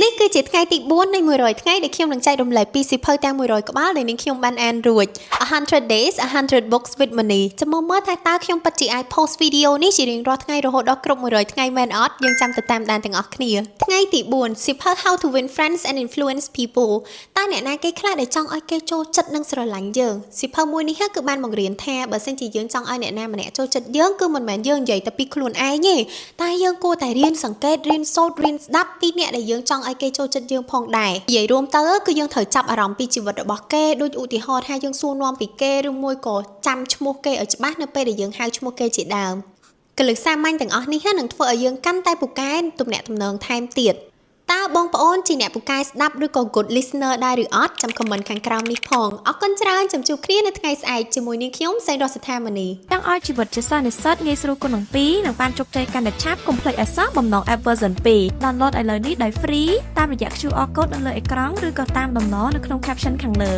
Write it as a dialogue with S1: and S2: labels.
S1: នេះគឺជាថ្ងៃទី4នៃ100ថ្ងៃដែលខ្ញុំនឹងចែករំលែកពីសៀវភៅទាំង100ក្បាលដែលនាងខ្ញុំបានអានរួច 100 days 100 books with money ចាំមកមើលថាតើខ្ញុំពិតជាអាច post video នេះជារៀងរាល់ថ្ងៃរហូតដល់គ្រប់100ថ្ងៃមែនអត់យើងចាំទៅតាមដានទាំងអស់គ្នាថ្ងៃទី4សៀវភៅ How to win friends and influence people តើអ្នកណាគេខ្លះដែលចង់ឲ្យគេចូលចិត្តនិងស្រឡាញ់យើងសៀវភៅមួយនេះគឺបានបង្រៀនថាបើសិនជាយើងចង់ឲ្យអ្នកណាម្នាក់ចូលចិត្តយើងគឺមិនមែនយើងនិយាយតែពីខ្លួនឯងទេតែយើងគួរតែរៀនសង្កេតរៀនសូត្ររៀនស្ដាប់ពីអ្នកដែលយើងចង់ឲ្យគេចូលចិត្តយើងផងដែរនិយាយរួមទៅគឺយើងត្រូវចាប់អារម្មណ៍ពីជីវិតរបស់គេដូចឧទាហរណ៍ថាយើងសួរនាំពីគេឬមួយក៏ចាំឈ្មោះគេឲ្យច្បាស់នៅពេលដែលយើងហៅឈ្មោះគេជាដើមកលឹះសាមញ្ញទាំងអស់នេះនឹងធ្វើឲ្យយើងកាន់តែពូកែទំនាក់ទំនងថែមទៀតតើបងប្អូនជាអ្នកពូកែស្ដាប់ឬក៏ good listener ដែរឬអត់ចាំ comment ខាងក្រោមនេះផងអរគុណច្រើនចាំជួបគ្នានៅថ្ងៃស្អែកជាមួយនាងខ្ញុំសេងរស់សថាមនី
S2: ចង់ឲ្យជីវិតជាសិស្សនិស្សិតងាយស្រួលគុណនឹង2និងបានជោគជ័យកាន់តែឆាប់កុំភ្លេចឲ្យសោះបំណង app version 2 download ឥឡូវនេះដោយ free តាមរយៈ QR code នៅលើអេក្រង់ឬក៏តាមតំណនៅក្នុង caption ខាងលើ